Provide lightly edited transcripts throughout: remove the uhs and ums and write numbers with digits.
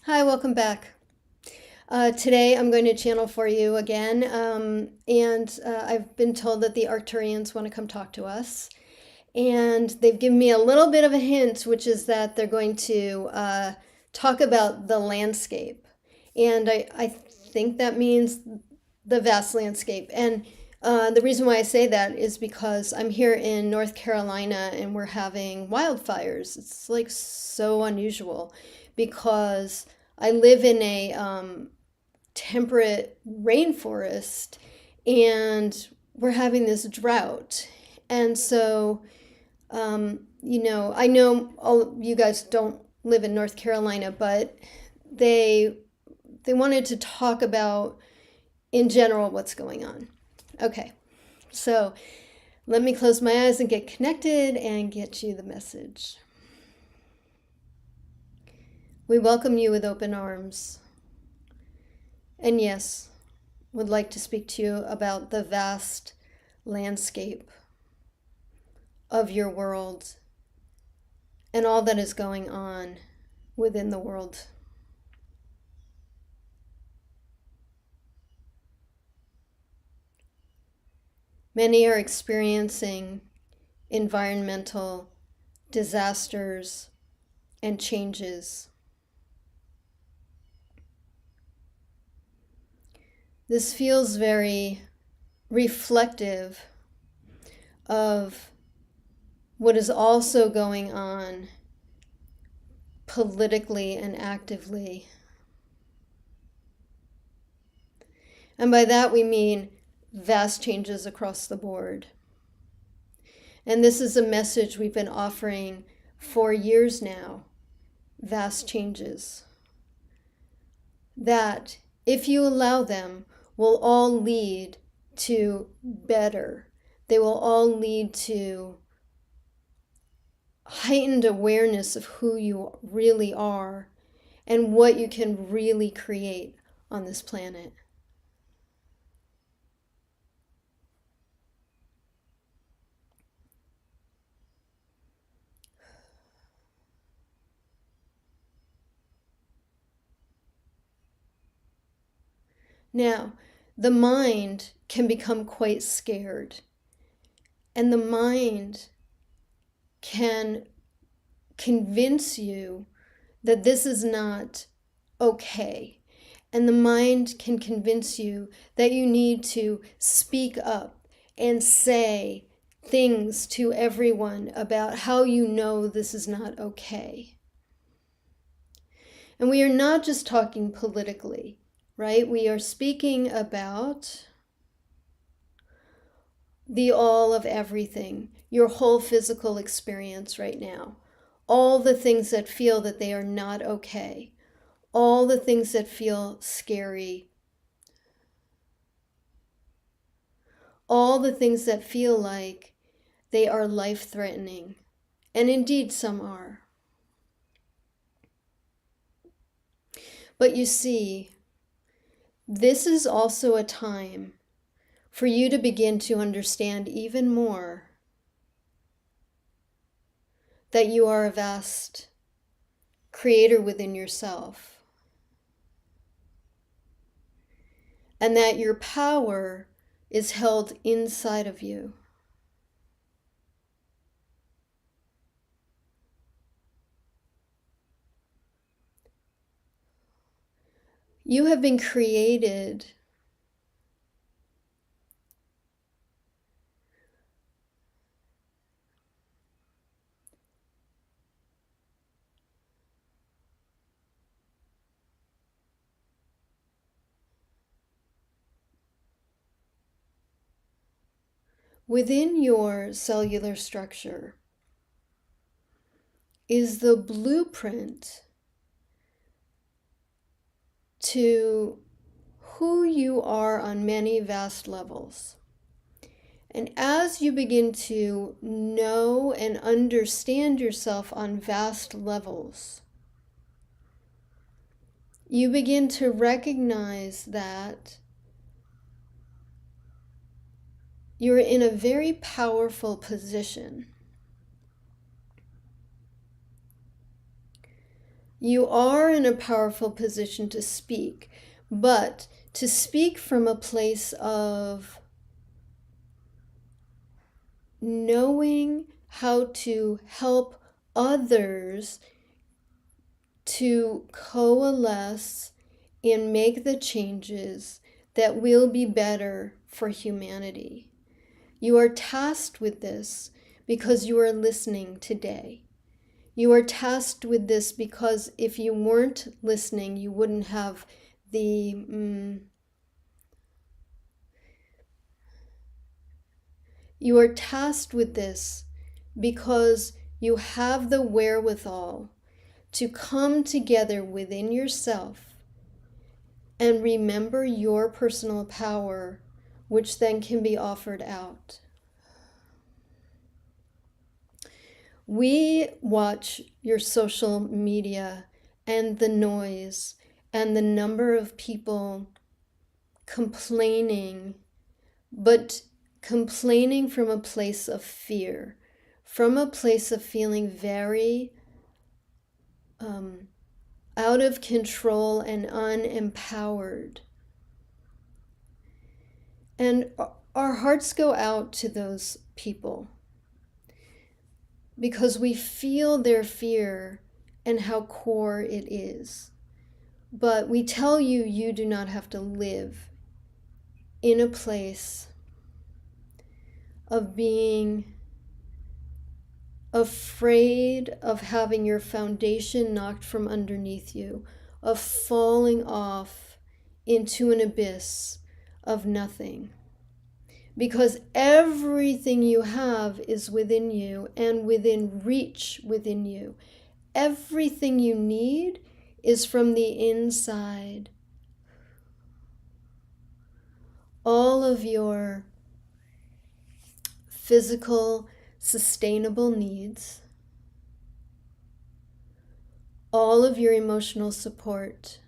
Hi, welcome back. Today I'm going to channel for you again, and I've been told that the Arcturians want to come talk to us. And they've given me a little bit of a hint, which is that they're going to talk about the landscape. And I think that means the vast landscape. And the reason why I say that is because I'm here in North Carolina and we're having wildfires. It's like so unusual because I live in a temperate rainforest and we're having this drought. And so, I know all you guys don't live in North Carolina, but they they wanted to talk about in general what's going on. Okay, so let me close my eyes and get connected and get you the message. We welcome you with open arms. And yes, would like to speak to you about the vast landscape of your world and all that is going on within the world. Many are experiencing environmental disasters and changes. This feels very reflective of what is also going on politically and actively. And by that we mean vast changes across the board. And this is a message we've been offering for years now. Vast changes that, if you allow them, will all lead to better. They will all lead to heightened awareness of who you really are and what you can really create on this planet. Now, the mind can become quite scared, and the mind can convince you that this is not okay. And the mind can convince you that you need to speak up and say things to everyone about how you know this is not okay. And we are not just talking politically, right? We are speaking about the all of everything, your whole physical experience right now. All the things that feel that they are not okay. All the things that feel scary. All the things that feel like they are life-threatening. And indeed, some are. But you see, this is also a time for you to begin to understand even more that you are a vast creator within yourself, and that your power is held inside of you. You have been created within your cellular structure is the blueprint to who you are on many vast levels. And as you begin to know and understand yourself on vast levels, you begin to recognize that you're in a very powerful position. You are in a powerful position to speak, but to speak from a place of knowing how to help others to coalesce and make the changes that will be better for humanity. You are tasked with this because you are listening today. You are tasked with this because if you weren't listening, you wouldn't have the you are tasked with this because you have the wherewithal to come together within yourself and remember your personal power, which then can be offered out. We watch your social media and the noise and the number of people complaining, but complaining from a place of fear, from a place of feeling very out of control and unempowered. And our hearts go out to those people because we feel their fear and how core it is. But we tell you, you do not have to live in a place of being afraid of having your foundation knocked from underneath you, of falling off into an abyss of nothing. Because everything you have is within you and within reach within you. Everything you need is from the inside. All of your physical, sustainable needs, all of your emotional support,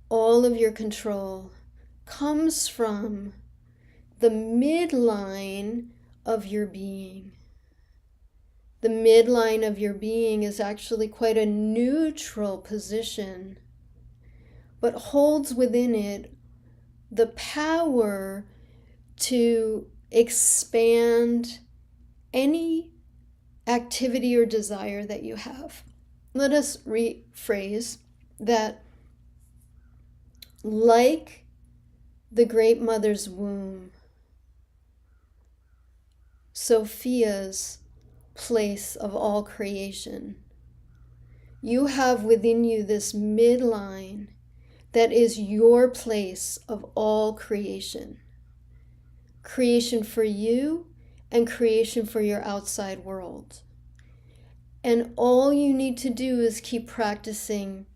all of your control comes from the midline of your being. The midline of your being is actually quite a neutral position, but holds within it the power to expand any activity or desire that you have. Let us rephrase that. Like the Great Mother's womb, Sophia's place of all creation, you have within you this midline that is your place of all creation. Creation for you and creation for your outside world. And all you need to do is keep practicing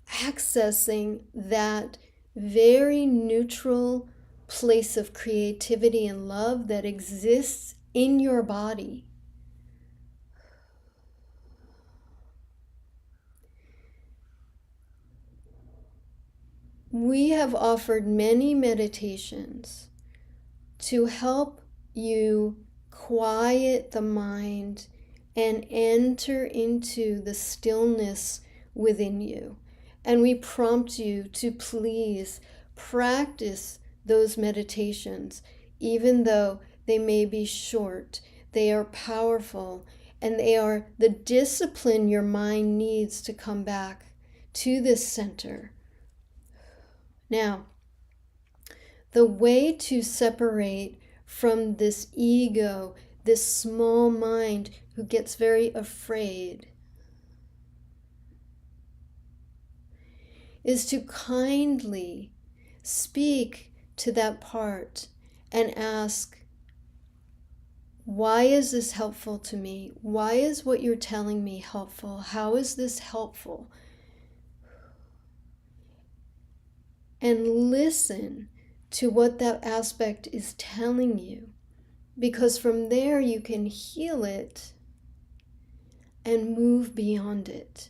accessing that very neutral place of creativity and love that exists in your body. We have offered many meditations to help you quiet the mind and enter into the stillness within you. And we prompt you to please practice those meditations, even though they may be short. They are powerful, and they are the discipline your mind needs to come back to this center. Now, the way to separate from this ego, this small mind who gets very afraid, is to kindly speak to that part and ask, why is this helpful to me? Why is what you're telling me helpful? How is this helpful? And listen to what that aspect is telling you, because from there you can heal it and move beyond it.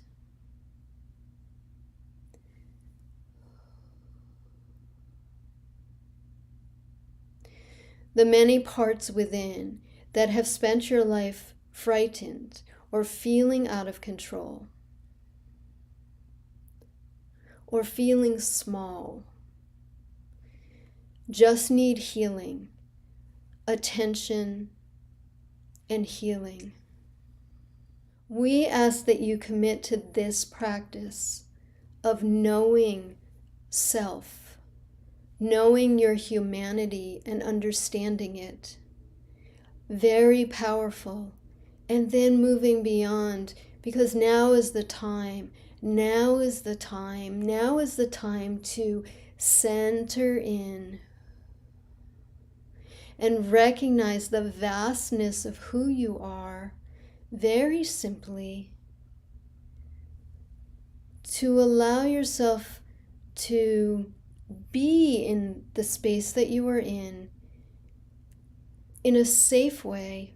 The many parts within that have spent your life frightened or feeling out of control, or feeling small, just need healing, attention, and healing. We ask that you commit to this practice of knowing self, knowing your humanity and understanding it. Very powerful. And then moving beyond, because now is the time. Now is the time. Now is the time to center in and recognize the vastness of who you are, very simply, to allow yourself to be in the space that you are in a safe way,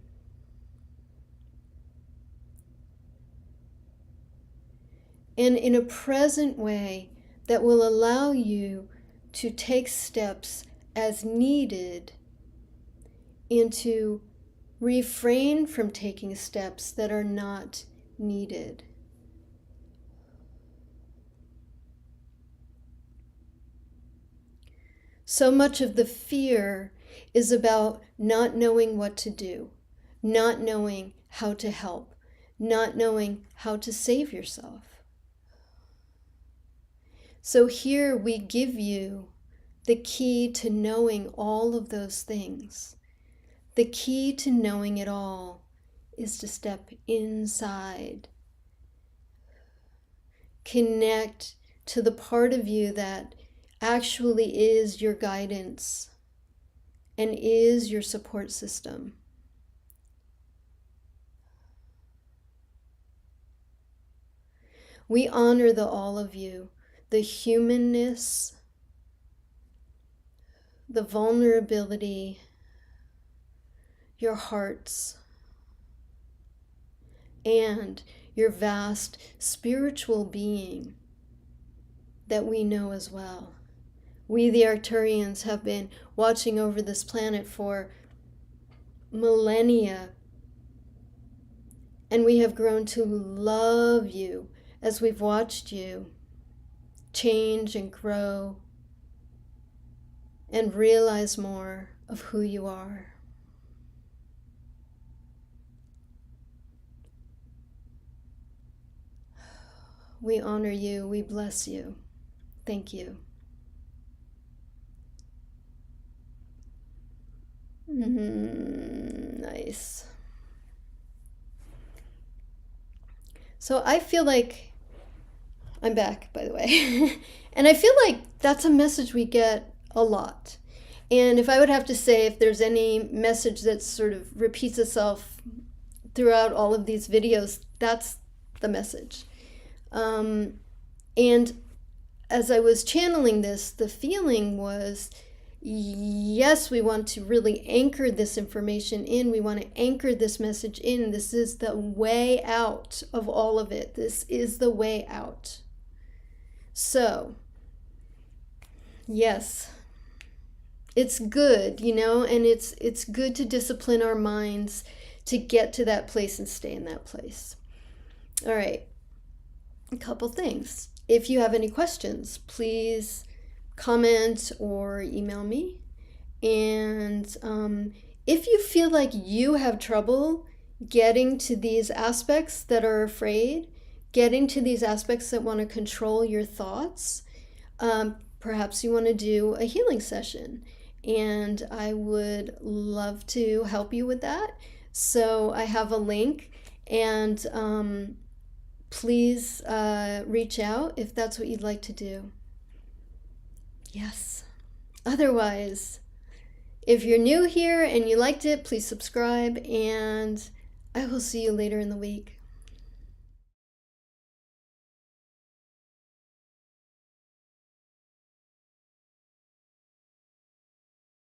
and in a present way that will allow you to take steps as needed and to refrain from taking steps that are not needed. So much of the fear is about not knowing what to do, not knowing how to help, not knowing how to save yourself. So here we give you the key to knowing all of those things. The key to knowing it all is to step inside. Connect to the part of you that actually is your guidance and is your support system. We honor the all of you, the humanness, the vulnerability, your hearts, and your vast spiritual being that we know as well. We, the Arcturians, have been watching over this planet for millennia, and we have grown to love you as we've watched you change and grow and realize more of who you are. We honor you, we bless you. Thank you. Nice. So I feel like I'm back, by the way. And I feel like that's a message we get a lot. And if I would have to say if there's any message that sort of repeats itself throughout all of these videos, that's the message. And as I was channeling this, the feeling was, yes, we want to really anchor this information in. We want to anchor this message in. This is the way out of all of it. This is the way out. So, yes, it's good, and it's good to discipline our minds to get to that place and stay in that place. All right, a couple things. If you have any questions, please comment or email me. And if you feel like you have trouble getting to these aspects that are afraid, getting to these aspects that want to control your thoughts, perhaps you want to do a healing session. And I would love to help you with that. So I have a link, and please reach out if that's what you'd like to do. Yes. Otherwise, if you're new here and you liked it, please subscribe, and I will see you later in the week.